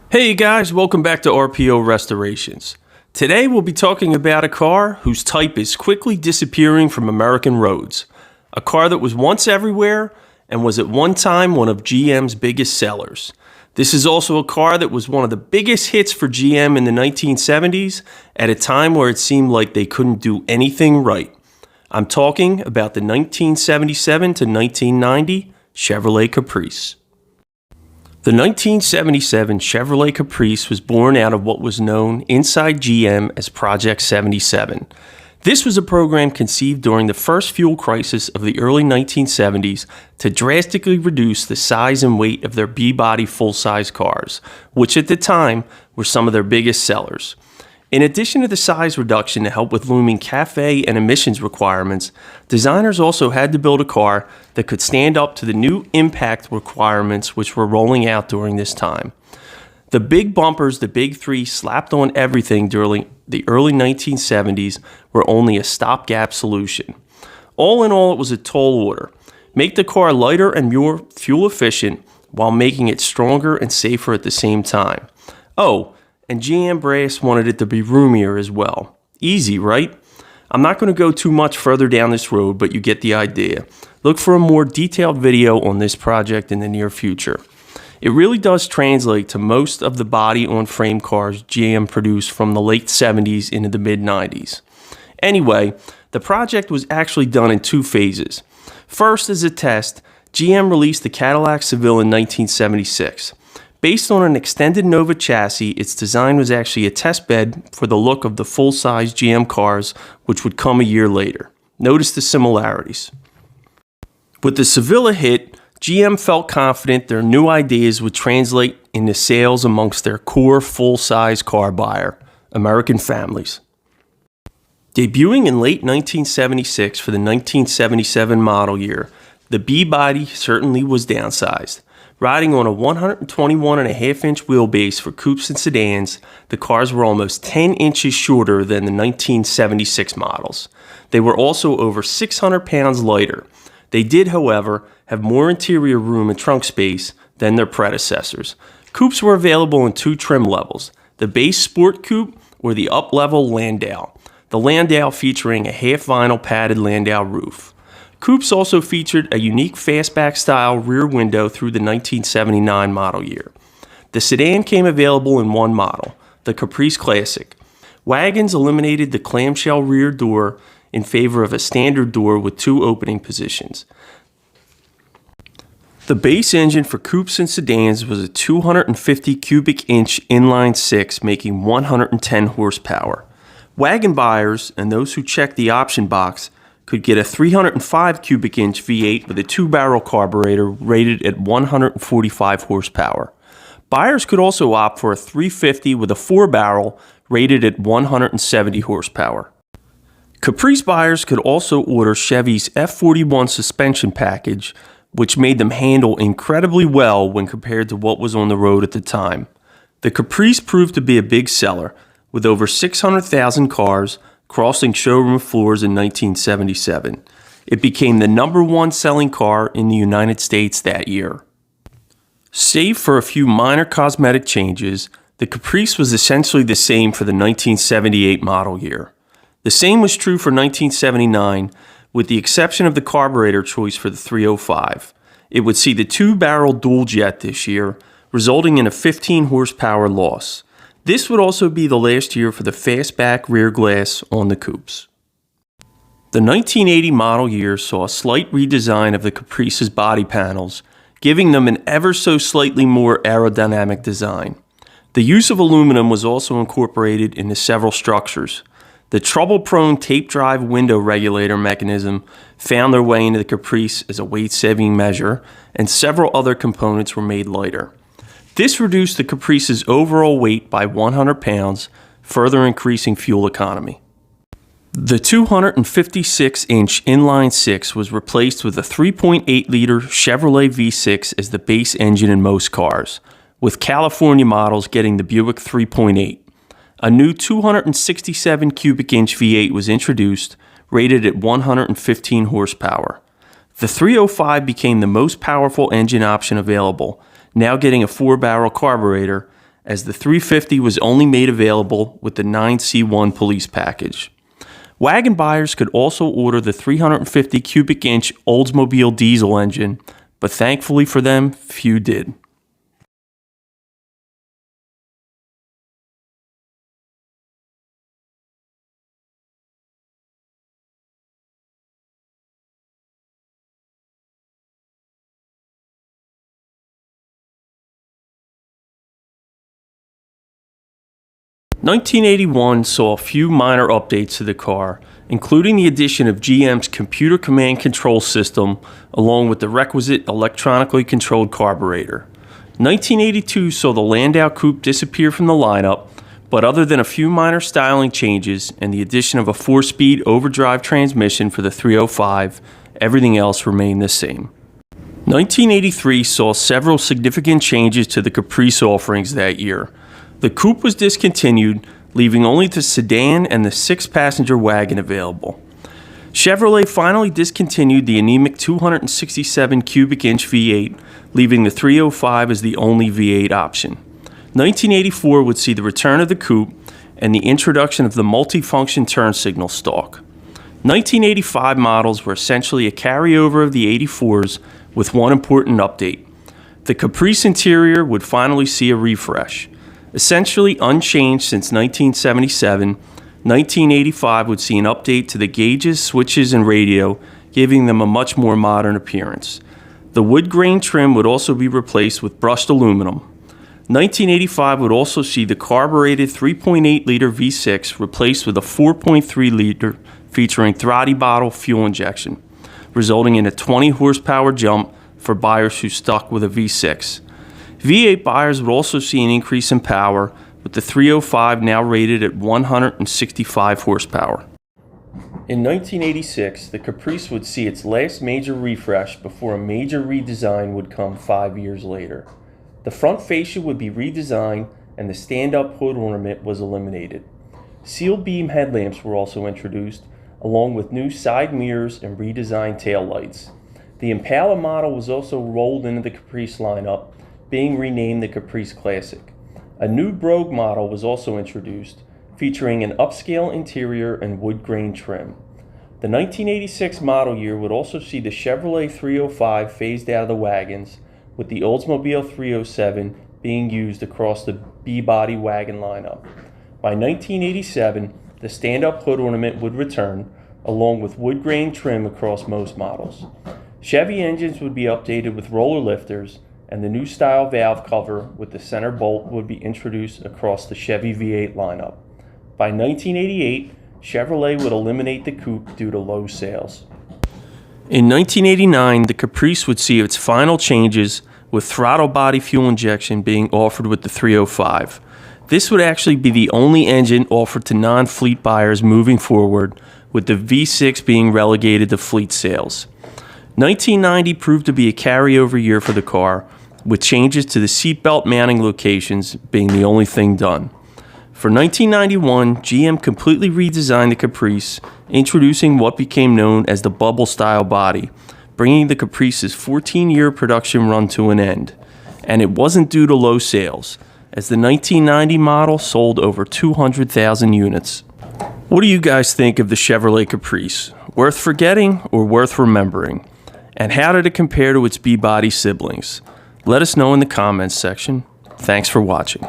Hey guys, welcome back to RPO Restorations. Today we'll be talking about a car whose type is quickly disappearing from American roads. A car that was once everywhere and was at one time one of GM's biggest sellers. This is also a car that was one of the biggest hits for GM in the 1970s at a time where it seemed like they couldn't do anything right. I'm talking about the 1977 to 1990 Chevrolet Caprice. The 1977 Chevrolet Caprice was born out of what was known inside GM as Project 77. This was a program conceived during the first fuel crisis of the early 1970s to drastically reduce the size and weight of their B-body full-size cars, which at the time were some of their biggest sellers. In addition to the size reduction to help with looming CAFE and emissions requirements, designers also had to build a car that could stand up to the new impact requirements which were rolling out during this time. The big bumpers, the big three, slapped on everything during the early 1970s were only a stopgap solution. All in all, it was a tall order. Make the car lighter and more fuel efficient while making it stronger and safer at the same time. Oh, and GM brass wanted it to be roomier as well. Easy, right? I'm not going to go too much further down this road, but you get the idea. Look for a more detailed video on this project in the near future. It really does translate to most of the body-on-frame cars GM produced from the late 70s into the mid-90s. Anyway, the project was actually done in two phases. First, as a test, GM released the Cadillac Seville in 1976. Based on an extended Nova chassis, its design was actually a test bed for the look of the full-size GM cars, which would come a year later. Notice the similarities. With the Seville hit, GM felt confident their new ideas would translate into sales amongst their core full-size car buyer, American families. Debuting in late 1976 for the 1977 model year, the B-body certainly was downsized. Riding on a 121.5-inch wheelbase for coupes and sedans, the cars were almost 10 inches shorter than the 1976 models. They were also over 600 pounds lighter. They did, however, have more interior room and trunk space than their predecessors. Coupes were available in two trim levels, the base Sport Coupe or the up-level Landau. The Landau featuring a half-vinyl padded Landau roof. Coupes also featured a unique fastback-style rear window through the 1979 model year. The sedan came available in one model, the Caprice Classic. Wagons eliminated the clamshell rear door in favor of a standard door with two opening positions. The base engine for coupes and sedans was a 250 cubic inch inline-six, making 110 horsepower. Wagon buyers and those who checked the option box could get a 305 cubic inch V8 with a two-barrel carburetor rated at 145 horsepower. Buyers could also opt for a 350 with a four-barrel rated at 170 horsepower. Caprice buyers could also order Chevy's F41 suspension package, which made them handle incredibly well when compared to what was on the road at the time. The Caprice proved to be a big seller, with over 600,000 cars crossing showroom floors in 1977. It became the #1 selling car in the United States that year. Save for a few minor cosmetic changes, the Caprice was essentially the same for the 1978 model year. The same was true for 1979, with the exception of the carburetor choice for the 305. It would see the two-barrel dual jet this year, resulting in a 15 horsepower loss. This would also be the last year for the fastback rear glass on the coupes. The 1980 model year saw a slight redesign of the Caprice's body panels, giving them an ever so slightly more aerodynamic design. The use of aluminum was also incorporated into several structures. The trouble-prone tape drive window regulator mechanism found their way into the Caprice as a weight-saving measure, and several other components were made lighter. This reduced the Caprice's overall weight by 100 pounds, further increasing fuel economy. The 256-inch inline-six was replaced with a 3.8-liter Chevrolet V6 as the base engine in most cars, with California models getting the Buick 3.8. A new 267 cubic inch V8 was introduced, rated at 115 horsepower. The 305 became the most powerful engine option available, now getting a four-barrel carburetor, as the 350 was only made available with the 9C1 police package. Wagon buyers could also order the 350 cubic inch Oldsmobile diesel engine, but thankfully for them, few did. (1981) saw a few minor updates to the car, including the addition of GM's computer command control system along with the requisite electronically controlled carburetor. 1982 saw the Landau Coupe disappear from the lineup, but other than a few minor styling changes and the addition of a 4-speed overdrive transmission for the 305, everything else remained the same. 1983 saw several significant changes to the Caprice offerings that year. The coupe was discontinued, leaving only the sedan and the 6-passenger wagon available. Chevrolet finally discontinued the anemic 267 cubic inch V8, leaving the 305 as the only V8 option. 1984 would see the return of the coupe and the introduction of the multifunction turn signal stalk. 1985 models were essentially a carryover of the 84s with one important update. The Caprice interior would finally see a refresh. Essentially unchanged since 1977, 1985 would see an update to the gauges, switches, and radio, giving them a much more modern appearance. The wood grain trim would also be replaced with brushed aluminum. 1985 would also see the carbureted 3.8-liter V6 replaced with a 4.3-liter featuring throttle bottle fuel injection, resulting in a 20-horsepower jump for buyers who stuck with a V6. V8 buyers would also see an increase in power, with the 305 now rated at 165 horsepower. In 1986, the Caprice would see its last major refresh before a major redesign would come 5 years later. The front fascia would be redesigned and the stand-up hood ornament was eliminated. Seal beam headlamps were also introduced, along with new side mirrors and redesigned taillights. The Impala model was also rolled into the Caprice lineup, being renamed the Caprice Classic. A new Brogue model was also introduced, featuring an upscale interior and wood grain trim. The 1986 model year would also see the Chevrolet 305 phased out of the wagons, with the Oldsmobile 307 being used across the B-body wagon lineup. By 1987, the stand-up hood ornament would return, along with wood grain trim across most models. Chevy engines would be updated with roller lifters, and the new style valve cover with the center bolt would be introduced across the Chevy V8 lineup. By 1988, Chevrolet would eliminate the coupe due to low sales. In 1989, the Caprice would see its final changes, with throttle body fuel injection being offered with the 305. This would actually be the only engine offered to non-fleet buyers moving forward, with the V6 being relegated to fleet sales. 1990 proved to be a carryover year for the car, with changes to the seatbelt mounting locations being the only thing done. For 1991, GM completely redesigned the Caprice, introducing what became known as the bubble-style body, bringing the Caprice's 14-year production run to an end. And it wasn't due to low sales, as the 1990 model sold over 200,000 units. What do you guys think of the Chevrolet Caprice? Worth forgetting or worth remembering? And how did it compare to its B-body siblings? Let us know in the comments section. Thanks for watching.